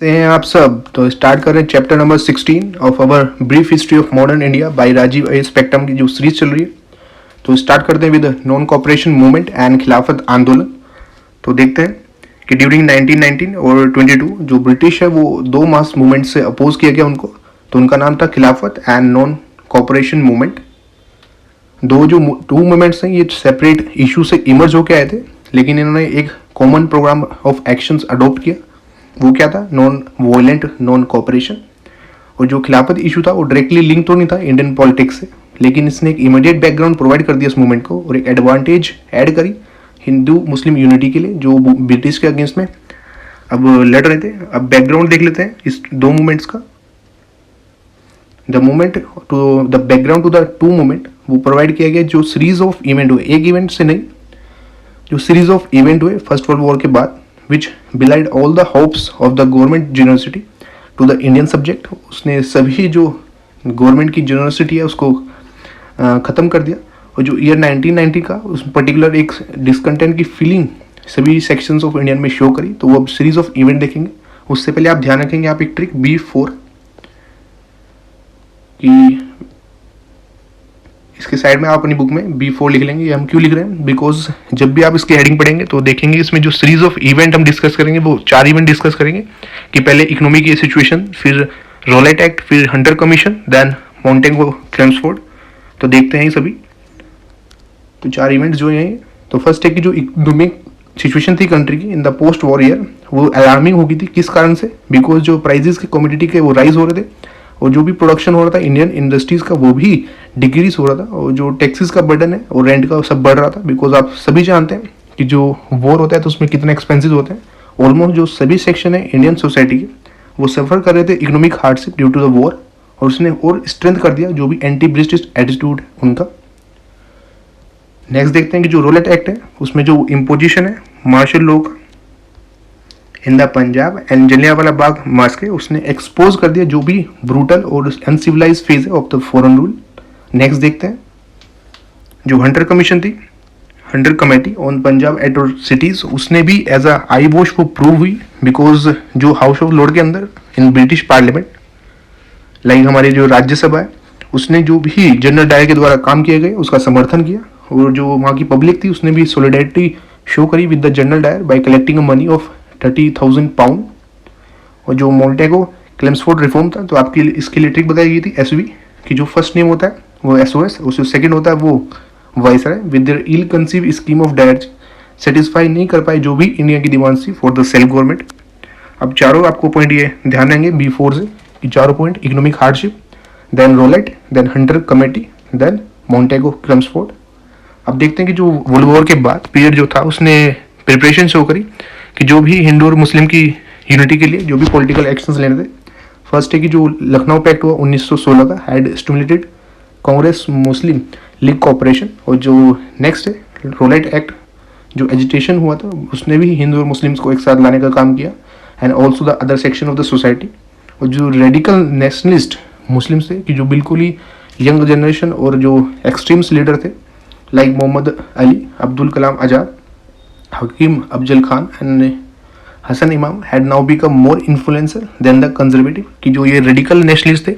से हैं आप सब। तो स्टार्ट करें chapter number 16 of our brief history of modern India by Rajiv a Spectrum की जो सीरीज चल रही है। तो स्टार्ट करते हैं with non cooperation movement and खिलाफत आंदोलन। तो देखते हैं कि ड्यूरिंग 1919 और 22 जो ब्रिटिश है वो दो मास मूवमेंट से अपोज किया गया उनको। तो उनका नाम था खिलाफत एंड नॉन कॉपरेशन मूवमेंट। दो जो टू मूवमेंट्स हैं ये सेपरेट इशू से इमर्ज होकर आए थे, लेकिन इन्होंने एक common programme of actions adopt किया। वो क्या था? Non violent non cooperation. और जो खिलाफत इशू था वो डायरेक्टली लिंक तो नहीं था इंडियन पॉलिटिक्स से, लेकिन इसने एक इमीडिएट बैकग्राउंड प्रोवाइड कर दिया इस मूवमेंट को और एक एडवांटेज ऐड करी हिंदू मुस्लिम यूनिटी के लिए जो ब्रिटिश के अगेंस्ट में अब लड़ रहे थे। अब बैकग्राउंड देख लेते हैं इस दो मूवमेंट्स का। The movement to the background to the two movement वो प्रोवाइड किया गया जो सीरीज ऑफ इवेंट हुए, एक इवेंट से नहीं, जो सीरीज ऑफ इवेंट हुए फर्स्ट वर्ल्ड वॉर के बाद, which belied all the hopes of the government generosity to the Indian subject। उसने सभी जो गवर्नमेंट की जनरसिटी है उसको ख़त्म कर दिया। और जो ईयर 1990 का उस पर्टिकुलर एक डिसकंटेंट की फीलिंग सभी सेक्शंस ऑफ इंडियन में शो करी। तो वो अब सीरीज ऑफ इवेंट देखेंगे। उससे पहले आप ध्यान रखेंगे आप एक ट्रिक B4 की, इसके साइड में आप अपनी बुक में B4 लिख लेंगे। ये हम क्यों लिख रहे हैं? बिकॉज जब भी आप इसकी हेडिंग पढ़ेंगे तो देखेंगे इसमें जो सीरीज ऑफ इवेंट हम डिस्कस करेंगे वो 4 इवेंट डिस्कस करेंगे कि पहले इकोनॉमी की सिचुएशन, फिर रोलेट एक्ट, फिर हंटर कमीशन, देन मोंटेगो क्लेम्सफोर्ड। तो देखते हैं ये सभी। तो 4 इवेंट्स जो हैं, तो फर्स्ट है कि जो इकोनॉमिक सिचुएशन थी कंट्री की in the post war year वो अलार्मिंग हो गई थी। किस कारण से? बिकॉज जो प्राइजेस के कमोडिटी के वो राइज हो रहे थे और जो भी प्रोडक्शन हो रहा था इंडियन इंडस्ट्रीज का वो भी डिक्रीज हो रहा था। और जो टैक्सेस का बर्डन है और रेंट का सब बढ़ रहा था। बिकॉज आप सभी जानते हैं कि जो वॉर होता है तो उसमें कितने एक्सपेंसिव होते हैं। ऑलमोस्ट जो सभी सेक्शन है इंडियन सोसाइटी के वो सफ़र कर रहे थे economic hardship due to the war. और उसने और स्ट्रेंथ कर दिया जो भी एंटी ब्रिटिश एटीट्यूड उनका। नेक्स्ट देखते हैं कि जो रोलेट एक्ट है उसमें जो इम्पोजिशन है मार्शल लॉ का in the Punjab and Jallianwala Bagh massacre, उसने एक्सपोज कर दिया जो भी ब्रूटल और अनसिविलाइज फेज है of the foreign rule. Next देखते हैं जो हंटर कमीशन थी, Hunter committee on Punjab atrocities, उसने भी एज अ आई वॉश वो प्रूव हुई। बिकॉज जो हाउस ऑफ लॉर्ड के अंदर इन ब्रिटिश पार्लियामेंट लाइक हमारी जो राज्यसभा है उसने जो भी जनरल डायर के द्वारा काम किए गए उसका समर्थन किया। और जो वहाँ की पब्लिक थी उसने भी सोलिडेरिटी शो करी with the General Dyer by collecting a money of 30,000 pound. और जो मोंटेगो क्लेम्सफोर्ड रिफॉर्म था तो आपकी इसके लिए ट्रिक बताई गई थी SV की जो फर्स्ट नेम होता है वो SOS, उससे सेकंड होता है वो viceroy with their ill conceive scheme of direct satisfy नहीं कर पाए जो भी इंडिया की डिमांड थी फॉर द सेल्फ गवर्नमेंट। अब चारों आपको पॉइंट ये ध्यान रहेंगे B4 से कि चारों point economic hardship, then Rowlatt, then Hunter committee, then Montagu Chelmsford. अब देखते हैं कि जो वर्ल्ड वॉर के बाद पीरियड जो था उसने प्रिपरेशन शो करी कि जो भी हिंदू और मुस्लिम की यूनिटी के लिए जो भी पॉलिटिकल एक्शंस लेने थे। फर्स्ट है कि जो लखनऊ पैक्ट हुआ 1916 का had stimulated Congress Muslim league cooperation. और जो नेक्स्ट है रोलेट एक्ट जो एजिटेशन हुआ था उसने भी हिंदू और मुस्लिम्स को एक साथ लाने का काम किया and also the other section of the society. और जो रेडिकल नेशनलिस्ट मुस्लिम्स थे कि जो बिल्कुल ही यंग जनरेशन और जो एक्सट्रीम्स लीडर थे like Mohammad Ali, Abdul Kalam Azad, Hakim Afzal Khan and Hasan Imam had now become more influencer than the conservative. कि जो ये रेडिकल नेशनलिस्ट थे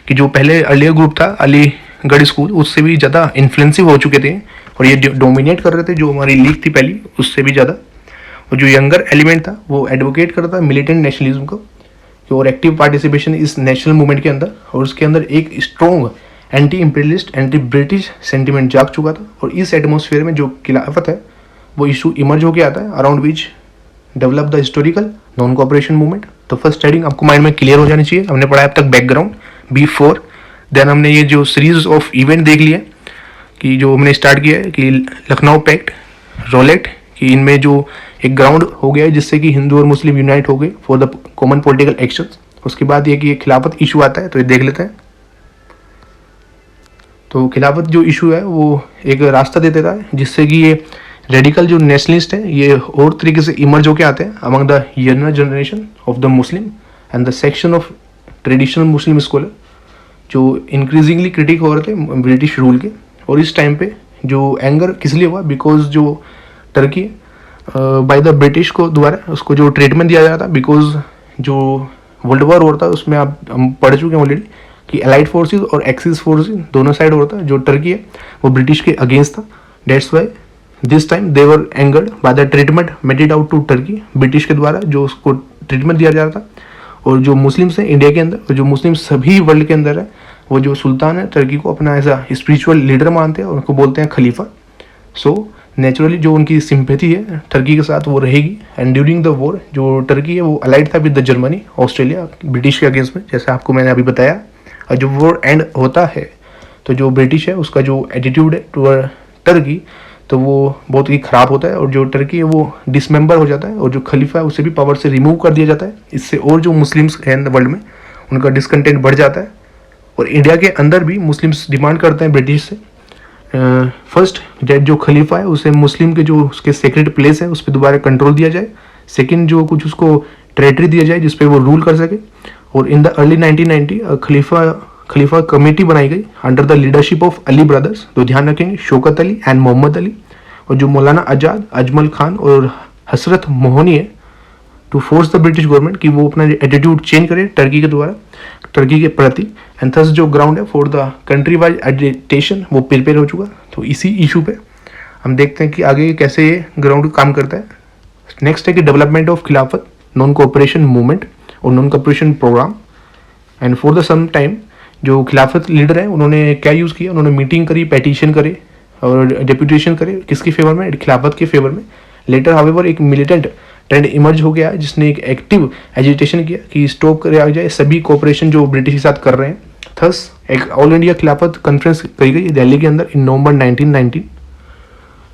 कि जो पहले अर्लियर ग्रुप था अलीगढ़ स्कूल उससे भी ज़्यादा इन्फ्लुएंसिव हो चुके थे और ये डोमिनेट कर रहे थे जो हमारी लीग थी पहली उससे भी ज़्यादा। और जो यंगर एलिमेंट था वो एडवोकेट कर रहा था मिलिटेंट नेशनलिज्म को और एक्टिव पार्टिसिपेशन इस नेशनल मूवमेंट के अंदर। और उसके अंदर एक strong anti imperialist anti British sentiment जाग चुका था। और इस एटमोसफेयर में जो खिलाफत है वो इशू इमर्ज होकर आता है around which develop the historical non cooperation movement. तो फर्स्ट हेडिंग आपको माइंड में क्लियर हो जानी चाहिए। हमने पढ़ा अब तक बैकग्राउंड B4, देन हमने ये जो सीरीज ऑफ इवेंट देख लिया कि जो हमने स्टार्ट किया है कि लखनऊ पैक्ट, रोलेट, कि इनमें जो एक ग्राउंड हो गया है जिससे कि हिंदू और मुस्लिम यूनाइट हो गए for the common political actions. उसके बाद ये कि ये खिलाफत इशू आता है तो ये देख लेते हैं। तो खिलाफत जो इशू है वो एक रास्ता दे देता है जिससे कि ये रेडिकल जो नेशनलिस्ट है ये और तरीके से इमर्ज होके आते हैं among the younger generation of the Muslim and the section of traditional Muslim scholar जो इंक्रीजिंगली क्रिटिक हो रहे थे ब्रिटिश रूल के। और इस टाइम पे जो एंगर किस लिए हुआ? बिकॉज जो टर्की बाय द ब्रिटिश को द्वारा उसको जो ट्रीटमेंट दिया जा रहा था बिकॉज जो वर्ल्ड वॉर हो रहा था उसमें हम पढ़ चुके हैं ऑलरेडी कि एलाइड फोर्सेस और एक्सिस फोर्सेस दोनों साइड हो रहा था। जो टर्की है वो ब्रिटिश के अगेंस्ट था। That's why this time they were angered by the treatment meted out to Turkey, British के द्वारा जो उसको ट्रीटमेंट दिया जा रहा था। और जो मुस्लिम्स हैं इंडिया के अंदर और जो मुस्लिम सभी वर्ल्ड के अंदर है, वो जो सुल्तान है टर्की को अपना ऐसा स्पिरिचुअल लीडर मानते हैं और उनको बोलते हैं खलीफा। सो नेचुरली जो उनकी सिंपैथी है टर्की के साथ वो रहेगी। एंड ड्यूरिंग द वॉर जो टर्की है वो अलाइड था with the Germany, Australia, British के अगेंस्ट में, जैसे आपको मैंने अभी बताया। और जब वॉर एंड होता है तो जो ब्रिटिश है उसका जो एटीट्यूड है टूअर्ड टर्की तो वो बहुत ही ख़राब होता है और जो टर्की है वो डिसमेंबर हो जाता है और जो खलीफा है उसे भी पावर से रिमूव कर दिया जाता है। इससे और जो मुस्लिम्स हैं वर्ल्ड में उनका डिसकंटेंट बढ़ जाता है। और इंडिया के अंदर भी मुस्लिम्स डिमांड करते हैं ब्रिटिश से फर्स्ट डेट जो खलीफा है उसे मुस्लिम के जो उसके सेक्रेट प्लेस है उस पर दोबारा कंट्रोल दिया जाए। सेकंड जो कुछ उसको टेरेटरी दिया जाए जिस पे वो रूल कर सके। और in the early 1990 Khalifa committee बनाई गई under the leadership of Ali brothers, तो ध्यान रखेंगे शौकत अली एंड मोहम्मद अली, और जो मौलाना आज़ाद, अजमल खान और हसरत मोहनी है, to force the British government कि वो अपना एटीट्यूड चेंज करे टर्की के द्वारा, टर्की के प्रति। एंड थस जो ग्राउंड है for the country wide agitation वो प्रिपेयर हो चुका। तो इसी इशू पे हम देखते हैं कि आगे कैसे ये ग्राउंड काम करता है। नेक्स्ट है कि development of Khilafat, non cooperation movement और non cooperation programme. And for the some time जो खिलाफत लीडर हैं उन्होंने क्या यूज़ किया, उन्होंने मीटिंग करी, पेटिशन करे और डेप्यूटेशन करे, किसके फेवर में, खिलाफत के फेवर में। लेटर हाउएवर एक मिलिटेंट ट्रेंड इमर्ज हो गया जिसने एक एक्टिव एजिटेशन किया कि स्टॉप करे आ जाए सभी कोऑपरेशन जो ब्रिटिश के साथ कर रहे हैं। थस एक ऑल इंडिया खिलाफत कॉन्फ्रेंस करी गई दिल्ली के अंदर इन नवंबर 1919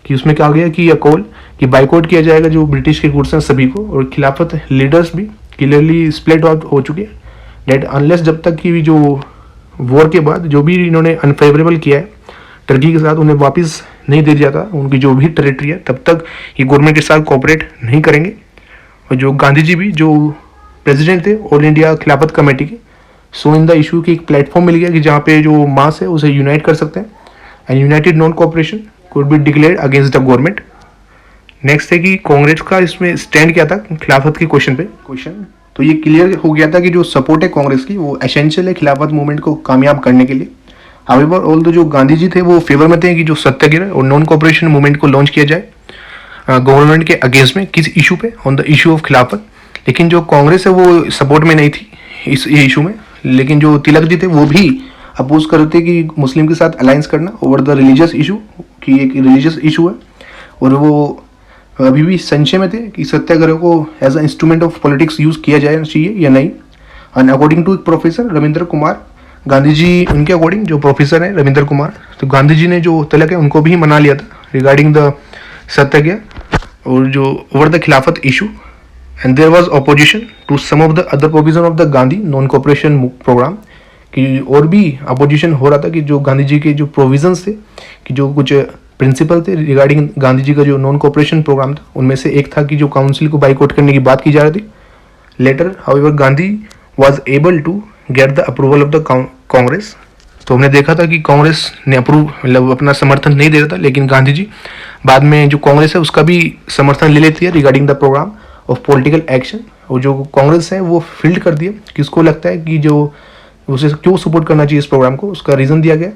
कि उसमें कहा गया कि यह कॉल कि बाइकआउट किया जाएगा जो ब्रिटिश के गुड्स हैं सभी को। और खिलाफत लीडर्स भी क्लियरली स्प्लिट आउट हो चुके हैं डेट अनलेस जब तक कि जो वॉर के बाद जो भी इन्होंने अनफेवरेबल किया है टर्की के साथ उन्हें वापस नहीं दे दिया था उनकी जो भी टेरिटरी है, तब तक ये गवर्नमेंट के साथ कोऑपरेट नहीं करेंगे। और जो गांधी जी भी जो प्रेसिडेंट थे ऑल इंडिया खिलाफत कमेटी के, सो इन द इशू की एक प्लेटफॉर्म मिल गया कि जहाँ पे जो मास है उसे यूनाइट कर सकते हैं and United non cooperation could be declared against the government. Next है कि कांग्रेस का इसमें स्टैंड क्या था खिलाफत के क्वेश्चन तो ये क्लियर हो गया था कि जो सपोर्ट है कांग्रेस की वो एसेंशियल है खिलाफत मूवमेंट को कामयाब करने के लिए। हाउएवर ऑल जो गांधी जी थे वो फेवर में थे कि जो सत्याग्रह और नॉन कोऑपरेशन मूवमेंट को लॉन्च किया जाए गवर्नमेंट के अगेंस्ट में, किस इशू पे, ऑन द इशू ऑफ खिलाफत। लेकिन जो कांग्रेस है वो सपोर्ट में नहीं थी इस इशू में। लेकिन जो तिलक जी थे वो भी अपोज करते कि मुस्लिम के साथ अलायंस करना ओवर द रिलीजियस इशू, कि एक रिलीजियस इशू है। और वो अभी भी संशय में थे कि सत्याग्रह को as a instrument of politics use किया जाए चाहिए या नहीं। And according to professor Ravindra Kumar, Gandhi ji उनके अकॉर्डिंग जो प्रोफेसर हैं रविंद्र कुमार, तो गांधी जी ने जो तिलक है उनको भी मना लिया था रिगार्डिंग द सत्याग्रह और जो over the Khilafat issue. And there was opposition to some of the other provision of the Gandhi non cooperation programme, कि और भी अपोजिशन हो रहा था कि जो गांधी जी के जो प्रोविजंस थे, कि जो कुछ प्रिंसिपल थे रिगार्डिंग गांधी जी का जो नॉन कोऑपरेशन प्रोग्राम था, उनमें से एक था कि जो काउंसिल को बाइकआउट करने की बात की जा रही थी। Later however Gandhi was able to get the approval of the Congress. तो हमने देखा था कि कांग्रेस ने मतलब अपना समर्थन नहीं दे रहा था, लेकिन गांधी जी बाद में जो कांग्रेस है उसका भी समर्थन ले लेती है regarding the programme of political action. और जो कांग्रेस है वो फील्ड कर दिया कि उसको लगता है कि जो उसे क्यों सपोर्ट करना चाहिए इस प्रोग्राम को, उसका रीज़न दिया गया।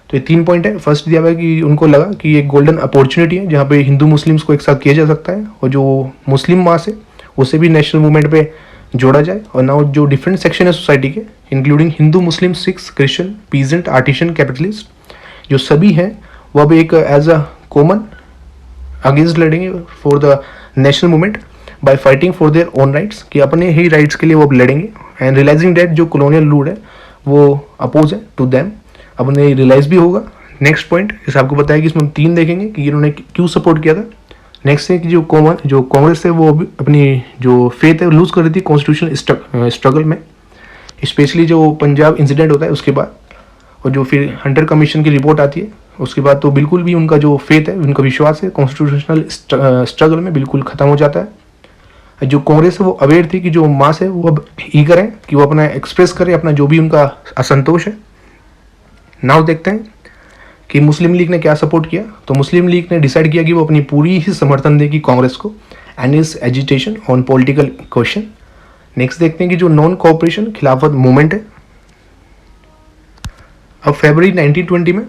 तो ये 3 पॉइंट है। फर्स्ट दिया हुआ है कि उनको लगा कि ये गोल्डन अपॉर्चुनिटी है जहाँ पे हिंदू मुस्लिम्स को एक साथ किया जा सकता है और जो मुस्लिम मास है उसे भी नेशनल मूवमेंट पे जोड़ा जाए। और नाउ जो डिफरेंट सेक्शन है सोसाइटी के including Hindu, Muslim, Sikhs, Christian, peasant, artisan, capitalist, जो सभी हैं वो अब एक एज अ कॉमन अगेंस्ट लड़ेंगे for the national movement by fighting for their own rights, कि अपने ही राइट्स के लिए वो अब लड़ेंगे। एंड रियलाइजिंग डेट जो कॉलोनियल रूल है वो अपोज है टू देम, अब उन्हें रियलाइज भी होगा। नेक्स्ट पॉइंट जैसे आपको बताया कि इसमें हम 3 देखेंगे कि इन्होंने क्यों सपोर्ट किया था। नेक्स्ट है कि जो कांग्रेस है वो अपनी जो फेथ है लूज कर रही थी कॉन्स्टिट्यूशनल स्ट्रगल में, स्पेशली जो पंजाब इंसिडेंट होता है उसके बाद, और जो फिर हंटर कमीशन की रिपोर्ट आती है उसके बाद, तो बिल्कुल भी उनका जो फेथ है, उनका विश्वास है कॉन्स्टिट्यूशनल स्ट्रगल में बिल्कुल ख़त्म हो जाता है। जो कांग्रेस है वो अवेयर थी कि जो मास है वो अब ईगर है कि वो अपना एक्सप्रेस करे अपना जो भी उनका असंतोष है। नाउ देखते हैं कि मुस्लिम लीग ने क्या सपोर्ट किया। तो मुस्लिम लीग ने डिसाइड किया कि वो अपनी पूरी ही समर्थन देगी कांग्रेस को and is agitation on political question. Next देखते हैं कि जो नॉन कोऑपरेशन खिलाफत मूवमेंट है, अब फरवरी 1920 में,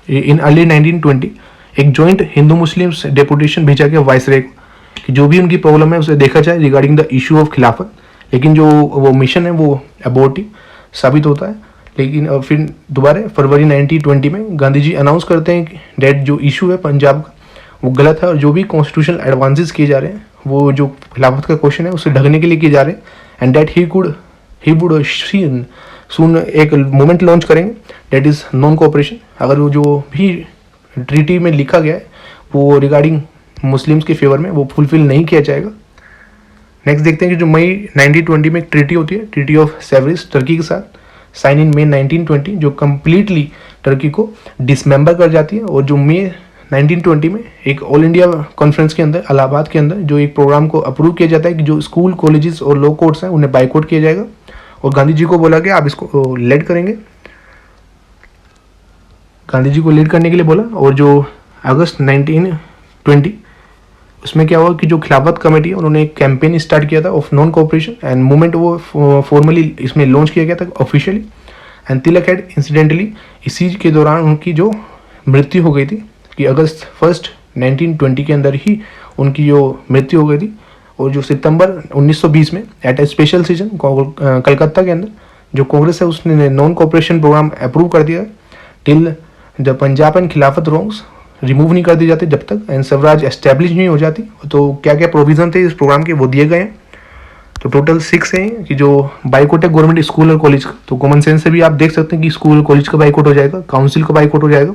इन अर्ली 1920 एक जॉइंट हिंदू मुस्लिम्स डेपुटेशन भेजा गया वाइसराय को कि जो भी उनकी प्रॉब्लम है उसे देखा जाए रिगार्डिंग द इशू ऑफ खिलाफत। लेकिन जो वो मिशन है वो अबॉर्टिव साबित होता है। लेकिन फिर दोबारा फरवरी 1920 में गांधी जी अनाउंस करते हैं कि डेट जो इशू है पंजाब का वो गलत है और जो भी कॉन्स्टिट्यूशनल एडवांसेस किए जा रहे हैं वो जो खिलाफत का क्वेश्चन है उसे ढकने के लिए किए जा रहे हैं, and that he would soon एक मूवमेंट लॉन्च करेंगे डेट इज़ नॉन कोऑपरेशन। अगर वो जो भी ट्रीटी में लिखा गया है वो रिगार्डिंग मुस्लिम्स के फेवर में वो फुलफिल नहीं किया जाएगा। नेक्स्ट देखते हैं कि जो मई 1920 में एक ट्रीटी होती है, ट्रीटी ऑफ सेवरिस तुर्की के साथ, साइन इन मई 1920, जो कम्प्लीटली टर्की को डिसमेंबर कर जाती है। और जो मई 1920 में एक ऑल इंडिया कॉन्फ्रेंस के अंदर इलाहाबाद के अंदर जो एक प्रोग्राम को अप्रूव किया जाता है कि जो स्कूल कॉलेजेस और लॉ कोर्ट्स हैं उन्हें बाइकआउट किया जाएगा, और गांधी जी को बोला गया आप इसको लीड करेंगे, गांधी जी को लीड करने के लिए बोला। और जो अगस्त 1920 उसमें क्या हुआ कि जो खिलाफत कमेटी है उन्होंने एक कैंपेन स्टार्ट किया था of non cooperation and movement, वो फॉर्मली इसमें लॉन्च किया गया था officially. And Tilak had incidentally इसी के दौरान उनकी जो मृत्यु हो गई थी कि अगस्त 1 1920 के अंदर ही उनकी जो मृत्यु हो गई थी। और जो सितंबर 1920 में एट ए स्पेशल सेशन कलकत्ता के अंदर जो कांग्रेस है उसने नॉन कोऑपरेशन प्रोग्राम अप्रूव कर दिया टिल द पंजाब एंड खिलाफत रोंग्स रिमूव नहीं कर दी जाती जब तक एंड स्वराज एस्टेब्लिश नहीं हो जाती। तो क्या क्या प्रोविजन थे इस प्रोग्राम के वो दिए गए हैं। तो टोटल 6 हैं कि जो बाइकआउट है गवर्नमेंट स्कूल और कॉलेज का, तो कॉमन सेंस से भी आप देख सकते हैं कि स्कूल और कॉलेज का बाइकआउट हो जाएगा, काउंसिल का बाइकआउट हो जाएगा,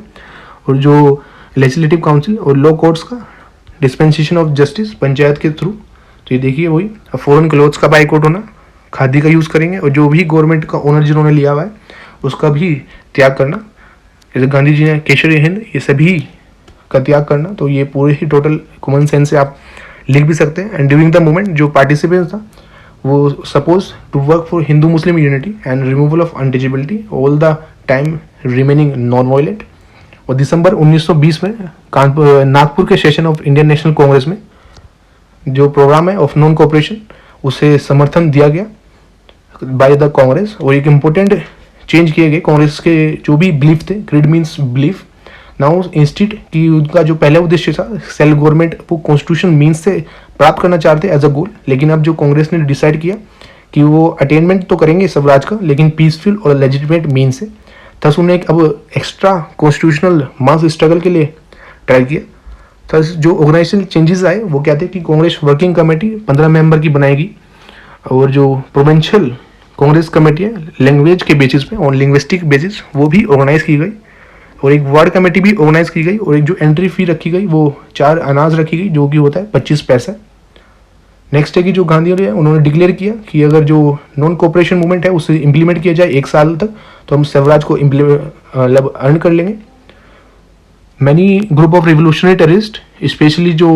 और जो लेजिस्लेटिव काउंसिल और लॉ कोर्ट्स का डिस्पेंसेशन ऑफ जस्टिस पंचायत के थ्रू। तो ये देखिए वही फॉरेन क्लोथ्स का बाइकआउट होना, खादी का यूज़ करेंगे, और जो भी गवर्नमेंट का ओनर जिन्होंने लिया हुआ है उसका भी त्याग करना, जैसे गांधी जी ने केसरी हिंद, ये सभी का त्याग करना। तो ये पूरे ही टोटल कॉमन सेंस से आप लिख भी सकते हैं। एंड ड्यूरिंग द मूवमेंट जो पार्टिसिपेंट्स था वो suppose to work for Hindu Muslim unity and removal of untouchability all the time remaining non violent. और दिसंबर 1920 में कानपुर नागपुर के session of Indian National Congress में जो प्रोग्राम है ऑफ नॉन कोऑपरेशन उसे समर्थन दिया गया बाय द कांग्रेस। और एक इम्पोर्टेंट चेंज किए गए कांग्रेस के जो भी बिलीफ थे, creed means belief, now institute की उनका जो पहला उद्देश्य था सेल्फ गवर्नमेंट वो कॉन्स्टिट्यूशन मीन्स से प्राप्त करना चाहते एज अ गोल, लेकिन अब जो कांग्रेस ने डिसाइड किया कि वो अटेनमेंट तो करेंगे स्वराज का लेकिन पीसफुल और लेजिटिमेट मीन्स से। थस उन्हें अब एक्स्ट्रा कॉन्स्टिट्यूशनल मास स्ट्रगल के लिए ट्राई किया। थस जो ऑर्गेनाइजेशनल चेंजेस आए वो क्या थे कि कांग्रेस वर्किंग कमेटी 15 मेंबर की बनाएगी, और जो प्रोविंशियल कांग्रेस कमेटी है लैंग्वेज के बेसिस पे और लिंग्विस्टिक बेसिस वो भी ऑर्गेनाइज की गई, और एक वार्ड कमेटी भी ऑर्गेनाइज की गई, और एक जो एंट्री फी रखी गई वो 4 अनाज रखी गई जो कि होता है 25 पैसा। नेक्स्ट है कि जो गांधी जी है उन्होंने डिक्लेयर किया कि अगर जो नॉन कोऑपरेशन मूवमेंट है उसे इम्प्लीमेंट किया जाए 1 साल तक तो हम स्वराज को मतलब अर्न कर लेंगे। Many group of revolutionary terrorist specially जो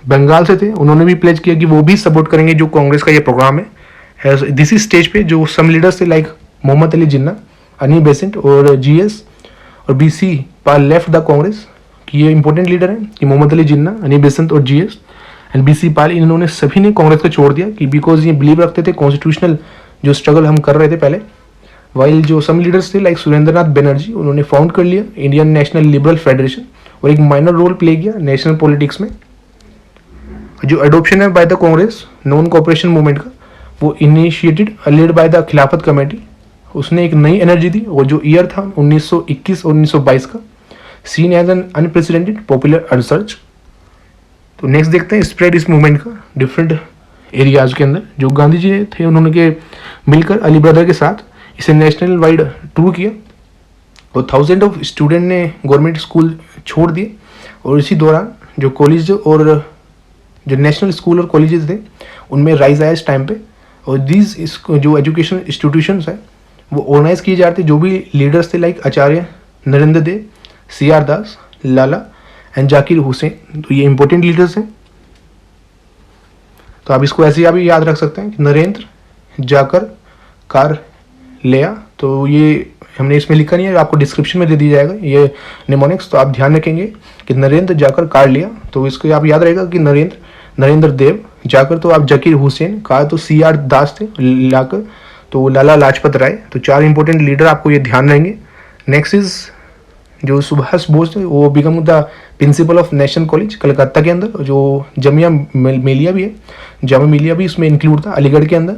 बंगाल से थे उन्होंने भी प्लेज किया कि वो भी सपोर्ट करेंगे जो कांग्रेस का ये प्रोग्राम है। दिस स्टेज पे जो सम लीडर्स थे लाइक मोहम्मद अली जिन्ना, अनी बेसेंट और जीएस और BC Pal left the Congress, कि ये इंपॉर्टेंट लीडर हैं कि मोहम्मद अली जिन्ना, अनी बेसेंट और जीएस एंड बीसी पाल, इन्होंने सभी ने कांग्रेस को छोड़ दिया कि बिकॉज ये बिलीव रखते थे कॉन्स्टिट्यूशनल जो स्ट्रगल हम कर रहे थे पहले। वाइल जो सम लीडर्स थे लाइक सुरेंद्रनाथ बनर्जी उन्होंने फाउंड कर लिया इंडियन नेशनल लिबरल फेडरेशन और एक माइनर रोल प्ले किया नेशनल पॉलिटिक्स में। जो अडोप्शन है by the Congress non cooperation movement का वो इनिशिएटेड लेड बाय द खिलाफत कमेटी, उसने एक नई एनर्जी दी, और जो ईयर था 1921 और 1922 का seen as an unprecedented popular upsurge. तो नेक्स्ट देखते हैं स्प्रेड इस मूवमेंट का डिफरेंट एरियाज के अंदर। जो गांधी जी थे उन्होंने के मिलकर अली ब्रदर के साथ इसे नेशनल वाइड टूर किया, और 1000 ऑफ स्टूडेंट ने गवर्नमेंट स्कूल छोड़ दिए, और इसी दौरान जो कॉलेज और जो नेशनल स्कूल और कॉलेजेस थे उनमें राइज आया इस टाइम पे। और दीज जो एजुकेशन इंस्टीट्यूशंस है वो ऑर्गेनाइज किए जाते जो भी लीडर्स थे like Acharya Narendra Dev, CR Das, Lala and Zakir Hussain. तो ये इंपॉर्टेंट लीडर्स हैं, तो आप इसको ऐसे ही आप याद रख सकते हैं कि नरेंद्र जाकर कार लिया। तो ये हमने इसमें लिखा नहीं है, आपको डिस्क्रिप्शन में दे दिया जाएगा ये निमोनिक्स, तो आप ध्यान रखेंगे कि नरेंद्र जाकर कार लिया। तो इसको आप याद रहेगा कि नरेंद्र देव, जाकर तो आप जकीर हुसैन, कहा तो CR दास थे, लाकर तो लाला लाजपत राय। तो 4 इंपॉर्टेंट लीडर आपको ये ध्यान रहेंगे। नेक्स्ट इज जो सुभाष बोस थे, वो become the principle of national college Calcutta के अंदर, जो जामिया मिलिया भी है, जामिया मिलिया भी इसमें इंक्लूड था अलीगढ़ के अंदर।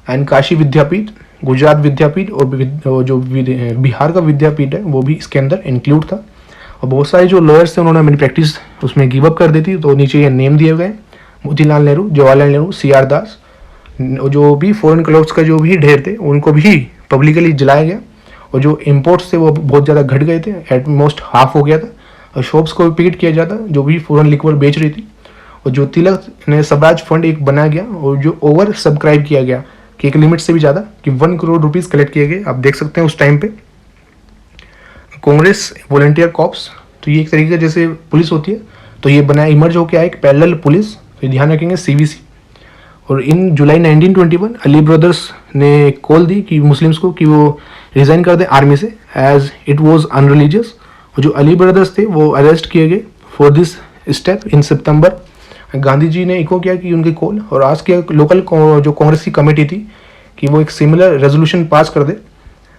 एंड काशी विद्यापीठ, गुजरात विद्यापीठ और जो बिहार का विद्यापीठ है वो भी इसके अंदर इंक्लूड था। और बहुत सारे जो लॉयर्स थे उन्होंने अपनी प्रैक्टिस उसमें गिव अप कर दी थी, तो नीचे ये नेम दिए गए, मोतीलाल नेहरू, जवाहरलाल नेहरू, CR दास। जो भी फॉरेन क्लोथ्स का जो भी ढेर थे उनको भी पब्लिकली जलाया गया, और जो इम्पोर्ट्स थे वो बहुत ज़्यादा घट गए थे, एटमोस्ट हाफ हो गया था। और शॉप्स को पिकेट किया जाता जो भी फॉरेन लिक्वर बेच रही थी। और जो तिलक ने स्वराज फंड एक बनाया गया, और जो ओवर सब्सक्राइब किया गया कि एक लिमिट से भी ज़्यादा कि 1 करोड़ रुपीज़ कलेक्ट किए गए। आप देख सकते हैं उस टाइम पे कांग्रेस वॉलंटियर कॉप्स, तो ये एक तरीके का जैसे पुलिस होती है, तो ये बनाया, इमर्ज हो गया एक पैरेलल पुलिस, तो ध्यान रखेंगे CVC। और इन जुलाई 1921 अली ब्रदर्स ने कॉल दी कि मुस्लिम्स को कि वो रिज़ाइन कर दें आर्मी से, एज इट वाज अनरिलीजियस। और जो अली ब्रदर्स थे वो अरेस्ट किए गए फॉर दिस स्टेप इन सितंबर। गांधी जी ने इको किया कि उनकी कॉल, और आज के लोकल जो कांग्रेस की कमेटी थी कि वो एक सिमिलर रेजोल्यूशन पास कर दे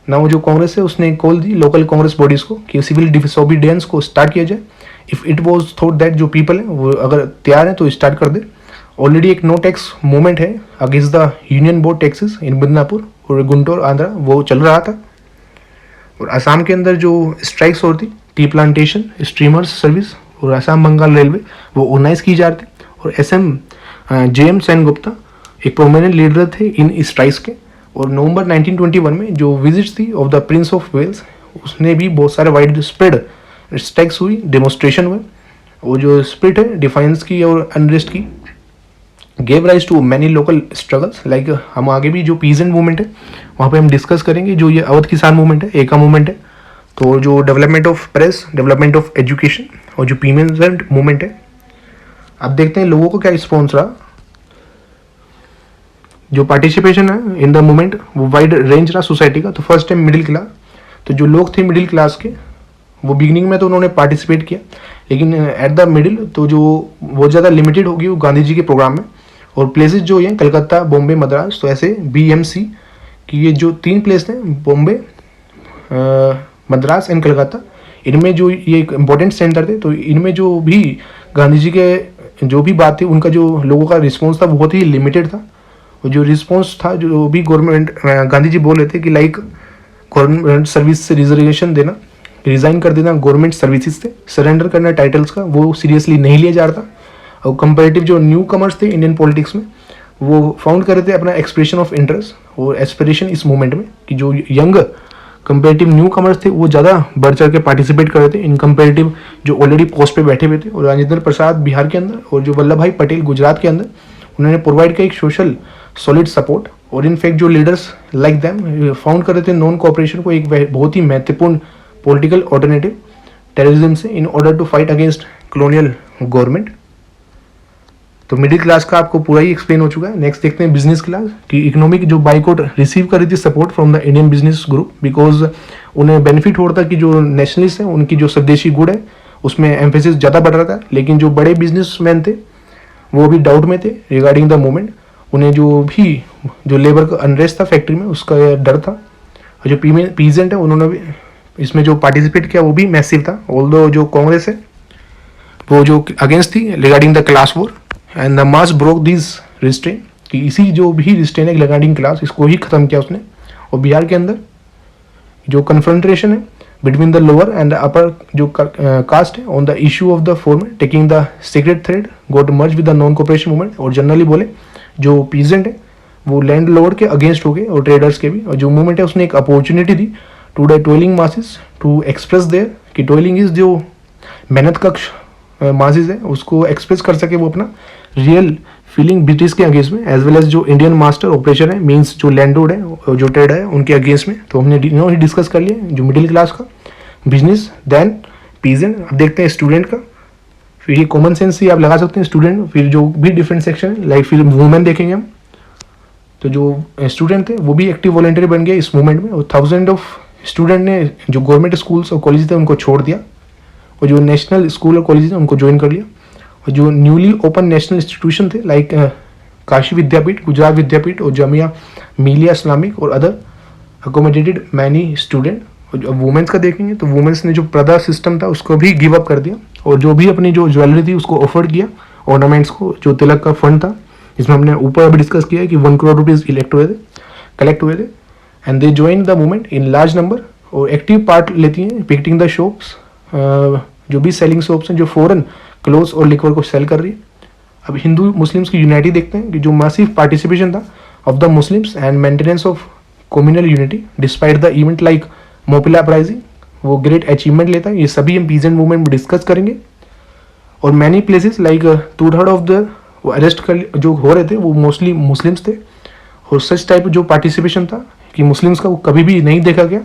ना। वो जो कांग्रेस है उसने कॉल दी लोकल कांग्रेस बॉडीज़ को कि सिविल डिसोबीडियंस को स्टार्ट किया जाए। If it was thought that जो पीपल है वो अगर तैयार है तो स्टार्ट कर दे। ऑलरेडी एक नो टैक्स मूवमेंट है against the union board taxes in Midnapore और गुंटूर आंध्रा, वो चल रहा था। और असम के अंदर जो स्ट्राइक्स हो रही थी, टी प्लांटेशन, स्ट्रीमर्स सर्विस और असम बंगाल रेलवे, वो ऑर्गेनाइज की जा रही थी। और JM सेनगुप्ता एक प्रोमिनेंट लीडर थे इन स्ट्राइक्स के। और नवंबर 1921 में जो विजिट थी of the prince of Wales, उसने भी बहुत सारे वाइड स्प्रेड स्ट्राइक्स हुई, डेमोन्स्ट्रेशन हुए। और जो स्प्रिट है डिफाइंस की और अनरेस्ट की gave rise to many local struggles. Like हम आगे भी जो पीजेंट मूवमेंट है वहाँ पे हम डिस्कस करेंगे, जो ये अवध किसान मूवमेंट है, एका मूवमेंट है, तो जो development of press, development of education और जो पीजेंट मूवमेंट है। अब देखते हैं लोगों को क्या रिस्पॉन्स रहा। जो पार्टिसिपेशन है इन द मूवमेंट वो वाइड रेंज रहा सोसाइटी का। तो फर्स्ट टाइम मिडिल क्लास, तो जो लोग थे मिडिल क्लास के वो बिगिनिंग में तो उन्होंने पार्टिसिपेट किया, लेकिन एट द मिडिल तो जो बहुत ज़्यादा लिमिटेड होगी वो गांधी जी के प्रोग्राम में। और प्लेसेस जो ये कलकत्ता, बॉम्बे, मद्रास, तो ऐसे BMC कि ये जो 3 प्लेस थे, बॉम्बे, मद्रास एंड कलकत्ता, इनमें जो ये एक इम्पोर्टेंट सेंटर थे। तो इनमें जो भी गांधी जी के जो भी बात थी उनका जो लोगों का रिस्पॉन्स था बहुत ही लिमिटेड था। और जो रिस्पॉन्स था, जो भी गवर्नमेंट गांधी जी बोल रहे थे कि लाइक गवर्नमेंट सर्विस से रिजर्वेशन देना, रिज़ाइन कर देना गवर्नमेंट सर्विसेज से, सरेंडर करना टाइटल्स का, वो सीरियसली नहीं लिया जा रहा था। और कंपेरेटिव जो न्यू कमर्स थे इंडियन पॉलिटिक्स में, वो फाउंड कर रहे थे अपना एक्सप्रेशन ऑफ इंटरेस्ट और एस्पिरेशन इस मूवमेंट में, कि जो यंग कंपेरेटिव न्यू कमर्स थे वो ज़्यादा बढ़ चढ़ के पार्टिसिपेट कर रहे थे इन कंपेरेटिव जो ऑलरेडी पोस्ट पे बैठे हुए थे। और राजेंद्र प्रसाद बिहार के अंदर और जो वल्लभ भाई पटेल गुजरात के अंदर, उन्होंने प्रोवाइड किया एक सोशल सॉलिड सपोर्ट। और इनफैक्ट जो लीडर्स लाइक दैम फाउंड कर रहे थे नॉन कोऑपरेशन को एक बहुत ही महत्वपूर्ण पॉलिटिकल ऑल्टरनेटिव टेररिज्म से, in order to fight against colonial government. तो मिडिल क्लास का आपको पूरा ही एक्सप्लेन हो चुका है। नेक्स्ट देखते हैं बिजनेस क्लास की इकोनॉमिक जो बाइकआउट रिसीव कर रही थी support from the Indian business group, because उन्हें बेनिफिट हो रहा था कि जो नेशनलिस्ट हैं उनकी जो स्वदेशी गुड़ है उसमें एम्फेसिस ज़्यादा बढ़ रहा था। लेकिन जो बड़े बिजनेसमैन थे वो भी डाउट में थे रिगार्डिंग द मूवमेंट। उन्हें जो लेबर का अनरेस्ट था फैक्ट्री में उसका डर था। और जो पीजेंट है उन्होंने भी इसमें जो पार्टिसिपेट किया वो भी मैसिव था। ऑल्दो जो कांग्रेस है वो जो अगेंस्ट थी regarding the class war and the mass broke this restrain, कि इसी जो भी रिस्ट्रेन है रिगार्डिंग क्लास, इसको ही खत्म किया उसने। और बिहार के अंदर जो कन्फ्रंट्रेशन है between the lower and the upper जो कास्ट है on the issue of the form taking the secret thread got merge with the non cooperation movement. और जनरली बोले जो पीजेंट है वो लैंड लॉर्ड के अगेंस्ट हो गए और ट्रेडर्स के भी। और जो मूवमेंट है उसने एक अपॉर्चुनिटी दी to the toiling masses to express their, कि टोइलिंग इज जो मेहनत कक्ष मासेस है उसको एक्सप्रेस कर सके वो अपना रियल फीलिंग ब्रिटिश के अगेंस्ट में, एज वेल एज जो इंडियन मास्टर ऑपरेशन है मीन्स जो लैंडलॉर्ड है जो ट्रेड है उनके अगेंस्ट में। तो हमने ही डिस्कस कर लिया जो मिडिल क्लास का, बिजनेस, देन पीजेंट। अब देखते हैं स्टूडेंट का। फिर ये कॉमन सेंस ही आप लगा सकते हैं स्टूडेंट। फिर जो भी डिफरेंट सेक्शन है लाइक फिर वुमेन देखेंगे हम। तो जो स्टूडेंट थे वो भी एक्टिव वॉलंटियर बन गए इस मूवमेंट में। और 1000 ऑफ स्टूडेंट ने जो गवर्नमेंट स्कूल्स और कॉलेज थे उनको छोड़ दिया और जो नेशनल स्कूल और कॉलेज थे उनको ज्वाइन कर लिया। और जो न्यूली ओपन नेशनल इंस्टीट्यूशन थे लाइक काशी विद्यापीठ, गुजरात विद्यापीठ और जामिया मिलिया इस्लामिक और other accommodated many student. Women's का देखेंगे तो वुमेंस ने जो प्रदा सिस्टम था उसको भी गिव अप कर दिया और जो भी अपनी जो ज्वेलरी थी उसको ऑफर किया, ऑर्नामेंट्स को। जो तिलक का फंड था जिसमें हमने ऊपर अभी डिस्कस किया है कि 1 करोड़ रुपीज़ कलेक्ट हुए थे and they join the movement in large number और एक्टिव पार्ट लेती हैं पिक्टिंग द शॉप्स, जो भी सेलिंग शॉप्स हैं जो फॉरेन क्लोथ्स और लिक्वर को सेल कर रही है। अब हिंदू मुस्लिम्स की यूनिटी देखते हैं कि जो मासिव पार्टिसिपेशन था of the Muslims and maintenance of communal unity despite the event like Moplah uprising, वो ग्रेट अचीवमेंट लेता है। ये सभी हम पीजेंट मूवमेंट में डिस्कस करेंगे। और many places like 2/3 of the वो अरेस्ट कर जो हो रहे थे वो मोस्टली मुस्लिम्स थे और सच टाइप जो पार्टिसिपेशन था कि मुस्लिम्स का वो कभी भी नहीं देखा गया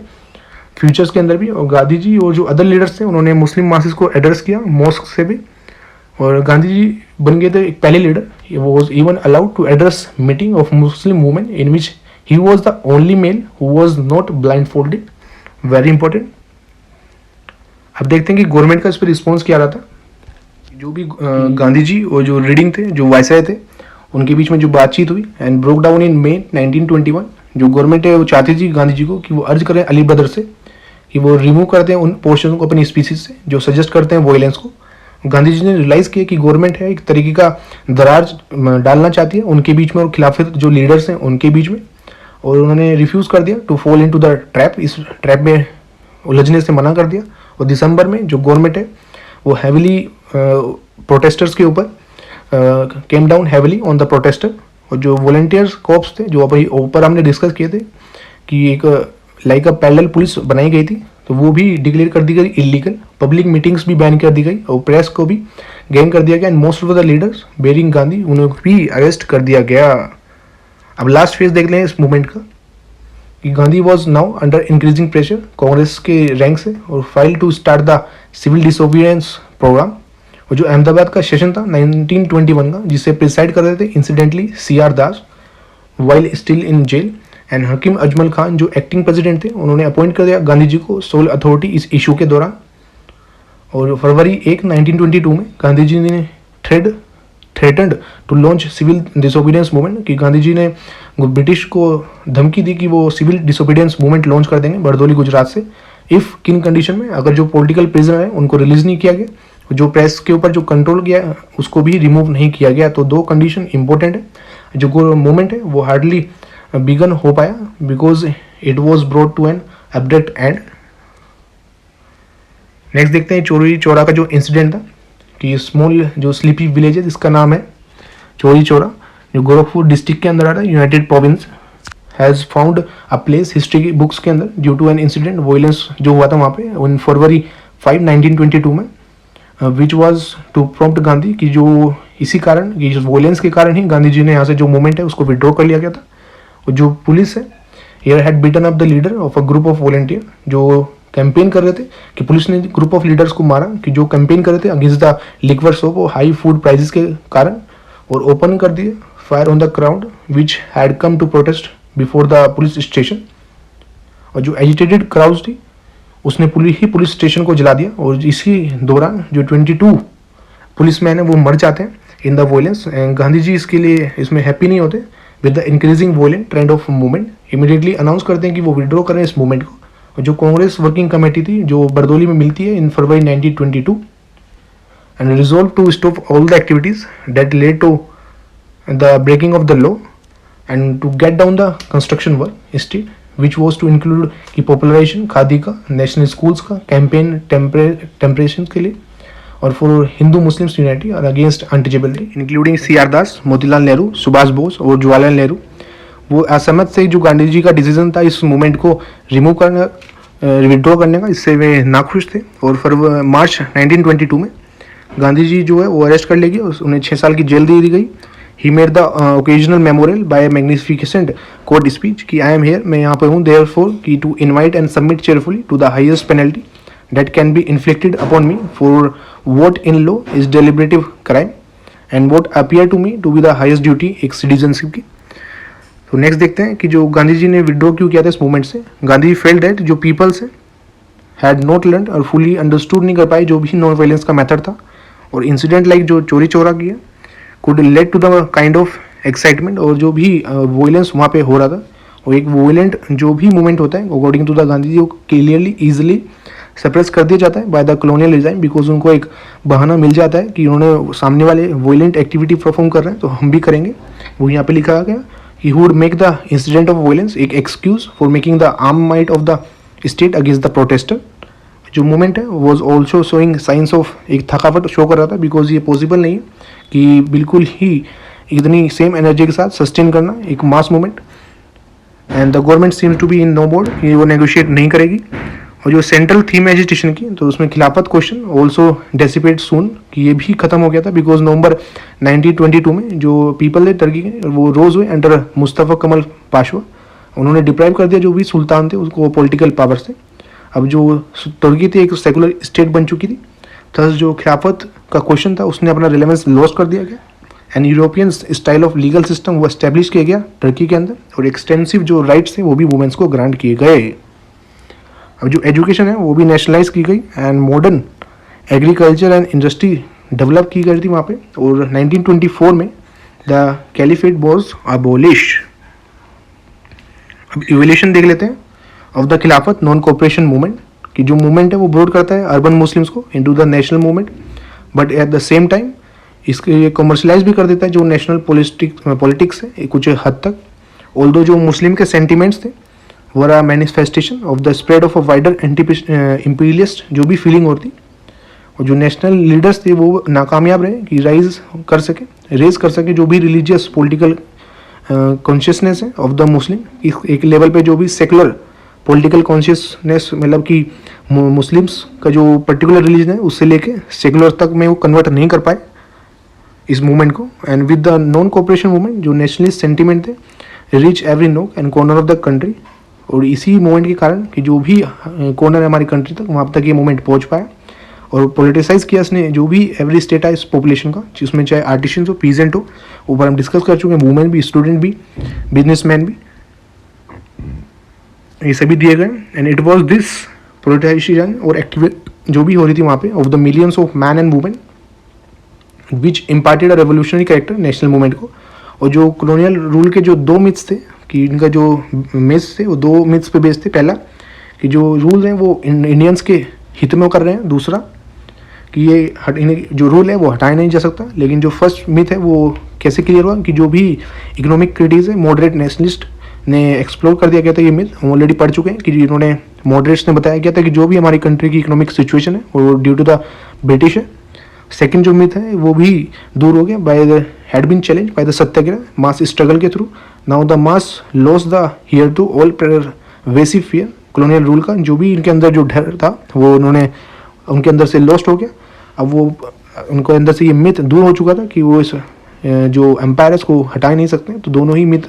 फ्यूचर्स के अंदर भी। और गांधी जी और जो अदर लीडर्स थे उन्होंने मुस्लिम मासेस को एड्रेस किया मॉस्क से भी और गांधी जी बन गए थे एक पहले लीडर। वो was even allowed to address meeting of Muslim women in which he was the only male who was not blindfolded, very important. अब देखते हैं कि गवर्नमेंट का इस पर रिस्पॉन्स क्या रहा था। जो भी गांधी जी और जो रीडिंग थे, जो वायसराय थे, उनके बीच में जो बातचीत हुई एंड ब्रोक डाउन इन मई 1921। जो गवर्नमेंट है वो चाहती थी गांधी जी को कि वो अर्ज करें अली ब्रदर से कि वो रिमूव करते हैं उन पोर्शन को अपनी स्पीसीज से जो सजेस्ट करते हैं वॉयलेंस को। गांधी जी ने रियलाइज़ किया कि गवर्नमेंट है एक तरीके का दरार डालना चाहती है उनके बीच में और खिलाफत जो लीडर्स हैं उनके बीच में, और उन्होंने रिफ्यूज़ कर दिया to fall into the trap, इस ट्रैप में उलझने से मना कर दिया। और दिसंबर में जो गवर्नमेंट है वो हैविली प्रोटेस्टर्स के ऊपर came down heavily on the protester. और जो वॉलंटियर्स कॉप्स थे जो अभी ऊपर हमने डिस्कस किए थे कि एक लाइक अ पैरेलल पुलिस बनाई गई थी, तो वो भी डिक्लेयर कर दी गई इलीगल। पब्लिक मीटिंग्स भी बैन कर दी गई और प्रेस को भी गैंग कर दिया गया and most of the leaders barring Gandhi उन्हें भी अरेस्ट कर दिया गया। अब लास्ट फेज देख लें इस मूवमेंट का कि Gandhi was now under increasing pressure Congress के रैंक से और file to start the civil disobedience programme. और जो अहमदाबाद का सेशन था 1921 का जिसे प्रिसाइड कर रहे थे incidentally CR Das while still in jail and Hakim Ajmal Khan जो एक्टिंग प्रेसिडेंट थे उन्होंने अपॉइंट कर दिया गांधी जी को सोल अथॉरिटी इस इशू के दौरान। और फरवरी 1 1922 में गांधी जी ने threatened to launch civil disobedience movement कि गांधी जी ने ब्रिटिश को धमकी दी कि वो सिविल डिसोबीडियंस मूवमेंट लॉन्च कर देंगे बरदौली गुजरात से इफ़ किन कंडीशन में, अगर जो पॉलिटिकल प्रिजनर है उनको रिलीज नहीं किया गया, जो प्रेस के ऊपर जो कंट्रोल किया उसको भी रिमूव नहीं किया गया। तो दो कंडीशन इंपॉर्टेंट है। जो मूवमेंट है वो हार्डली बिगन हो पाया because it was brought to an abrupt end. Next देखते हैं चौरी चौरा का जो इंसिडेंट था कि स्मॉल जो स्लीपी विलेज है जिसका नाम है चौरी चौरा जो गोरखपुर डिस्ट्रिक्ट के अंदर आता है United Province has found a place history की बुक्स के अंदर due to an incident violence जो हुआ था वहाँ पे इन फरवरी 5 1922 में which was to prompt Gandhi की जो इसी कारण कि वायलेंस के कारण ही गांधी जी ने यहाँ से जो मूवमेंट है उसको विड्रॉ कर लिया गया था। और जो पुलिस है here had beaten up the leader of a group of volunteer जो कैंपेन कर रहे थे कि पुलिस ने ग्रुप ऑफ लीडर्स को मारा कि जो कैंपेन कर रहे थे अगेंस्ट द लिक्वर शॉप और हाई फूड प्राइसेस के कारण, और ओपन कर दिए fire on the crowd which had come to protest before the police station. और जो एजिटेटेड क्राउड थी उसने पुलिस स्टेशन को जला दिया और इसी दौरान जो 22 पुलिसमैन है वो मर जाते हैं in the violence. Gandhi ji इसके लिए इसमें हैप्पी नहीं होते with the increasing violent trend of movement, immediately announce करते हैं कि वो विड्रॉ करें इस मूवमेंट को। और जो कांग्रेस वर्किंग कमेटी थी जो बरदौली में मिलती है in February 1922 and resolve to stop all the activities that led to the breaking of the law and to get down the construction work state which was to include की popularisation khadi का, national schools का campaign temperance के लिए और for Hindu Muslims unity और against untouchability including CR Das, Motilal Nehru, Subhash Bose और जवाहरलाल नेहरू। वो असहमत से जो गांधी जी का डिसीजन था इस मूवमेंट को रिमूव करने विड्रॉ करने का, इससे वे नाखुश थे। और मार्च 1922 में गांधी जी जो है वो अरेस्ट कर लेगी और उन्हें 6 साल की जेल दे दी गई। He made the occasional memorial by magnificent court speech कि आई एम हेयर, मैं यहाँ पर हूँ, देयरफॉर कि to invite and submit cheerfully to the highest penalty that can be inflicted upon me for what in law is deliberative crime and what appear to me to be the highest duty एक citizenship की। तो next देखते हैं कि जो गांधी जी ने withdraw क्यों किया था इस मूवमेंट से। गांधी फेल्ट दैट जो पीपल्स है हैड नॉट लर्न और फुली अंडरस्टूड नहीं कर पाई जो भी नॉन वायलेंस का मेथड था, और इंसिडेंट लाइक जो चोरी चोरा किया could led to the kind of excitement और जो भी वोलेंस वहाँ पे हो रहा था, और एक वोलेंट जो भी मूवमेंट होता है according to the Gandhi ji, वो क्लियरली ईजिली सप्रेस कर दिया जाता है by the colonial regime, because उनको एक बहाना मिल जाता है कि उन्होंने सामने वाले वोलेंट एक्टिविटी परफॉर्म कर रहे हैं तो हम भी करेंगे। वो यहाँ पे लिखा गया he would make the incident of violence एक excuse for making the arm might of the state against the protester. जो मूवमेंट है was also showing signs of एक थकावट शो कर रहा था, बिकॉज ये पॉसिबल नहीं है कि बिल्कुल ही इतनी सेम एनर्जी के साथ सस्टेन करना एक mass movement. And the government seems to be in no board कि वो नेगोशिएट नहीं करेगी। और जो सेंट्रल थीम एजिटेशन की, तो उसमें खिलाफत क्वेश्चन ऑल्सो डेसिपेट सून कि ये भी खत्म हो गया था, बिकॉज नवंबर 1922 में जो पीपल थे टर्की के वो रोज हुए अंडर मुस्तफ़ा कमल पाशवा, उन्होंने डिप्राइव कर दिया जो भी सुल्तान थे उसको पॉलिटिकल पावर से। अब जो तुर्की थी एक सेकुलर स्टेट बन चुकी थी, थस जो खिलाफत का क्वेश्चन था उसने अपना रिलेवेंस लॉस कर दिया गया। And European style of legal system वो एस्टेब्लिश किया गया टर्की के अंदर, और एक्सटेंसिव जो राइट्स थे वो भी वुमेन्स को ग्रांट किए गए। अब जो एजुकेशन है वो भी नेशनलाइज की गई and modern agriculture and industry develop की गई थी वहाँ पे। और 1924 में द कैलिफेट वॉज अबोलिश। अब इवोल्यूशन देख लेते हैं ऑफ द खिलाफत नॉन कोऑपरेशन मूवमेंट, कि जो मूवमेंट है वो ब्रॉड करता है अर्बन मुस्लिम्स को into the national movement, but at the same time इसके ये कमर्शलाइज भी कर देता है जो नेशनल पॉलिटिक्स है कुछ हद तक। ऑल्दो जो मुस्लिम के सेंटिमेंट्स थे were a manifestation of the spread of a wider anti imperialist जो भी फीलिंग होती, और जो नेशनल लीडर्स थे वो नाकामयाब रहे कि रेज कर सके जो भी रिलीजियस पॉलिटिकल कॉन्शियसनेस है ऑफ द मुस्लिम। एक लेवल पे जो भी सेकुलर पॉलिटिकल कॉन्शियसनेस, मतलब कि मुस्लिम्स का जो पर्टिकुलर रिलीजन है उससे लेके सेकुलर तक में वो कन्वर्ट नहीं कर पाए इस मूवमेंट को। And with the non cooperation movement जो नेशनलिस्ट सेंटिमेंट थे रीच एवरी नोक and corner of the country, और इसी मूवमेंट के कारण कि जो भी कॉर्नर है हमारी कंट्री तक वहाँ तक ये मूवमेंट पहुँच पाया। और पोलिटिसाइज किया इसने जो भी एवरी स्टेट है इस पॉपुलेशन का, जिसमें चाहे आर्टिशियंस हो, पीजेंट हो, ऊपर हम डिस्कस कर चुके हैं, वुमेन भी, स्टूडेंट भी, बिजनेसमैन भी, ये सभी दिए गए। And it was this politicisation और एक्टिविटी जो भी हो रही थी वहाँ पे of the millions of man and women which imparted a revolutionary character national movement को। और जो कॉलोनियल रूल के जो दो मिथ्स थे कि इनका जो मिथ्स थे वो दो मिथ्स पे बेस्ड थे। पहला कि जो रूल हैं वो इंडियंस के हित में कर रहे हैं, दूसरा कि ये जो रूल है वो हटाया नहीं जा सकता। लेकिन जो फर्स्ट मिथ है वो कैसे क्लियर हुआ कि जो भी इकोनॉमिक क्रिटिक्स है मॉडरेट नेशनलिस्ट ने एक्सप्लोर कर दिया गया था। ये मिथ हम ऑलरेडी पढ़ चुके हैं कि इन्होंने मॉडरेट्स ने बताया गया था कि जो भी हमारी कंट्री की इकोनॉमिक सिचुएशन है वो ड्यू टू द ब्रिटिश है। सेकंड जो मिथ है वो भी दूर हो गया by the had been challenge by the satyagraha mass struggle के through. Now the mass lost the hitherto all pervasive fear colonial rule का। जो भी इनके अंदर जो डर था वो उन्होंने उनके अंदर से लॉस्ट हो गया। अब वो उनको अंदर से ये मिथ दूर हो चुका था कि वो इस जो एम्पायर्स को हटा नहीं सकते। तो दोनों ही मिथ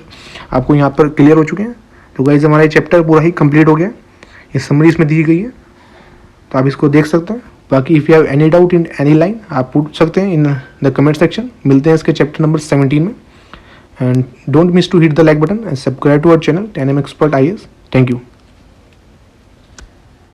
आपको यहाँ पर क्लियर हो चुके हैं। तो गाइस हमारा ये चैप्टर पूरा ही कंप्लीट हो गया। ये समरी इसमें दी गई है तो आप इसको देख सकते हैं। बाकी if you have any doubt in any line आप पूछ सकते हैं इन द कमेंट सेक्शन। मिलते हैं इसके चैप्टर नंबर 17 में। And don't miss to hit the like button and subscribe to our channel TNM Expert IAS। Thank you.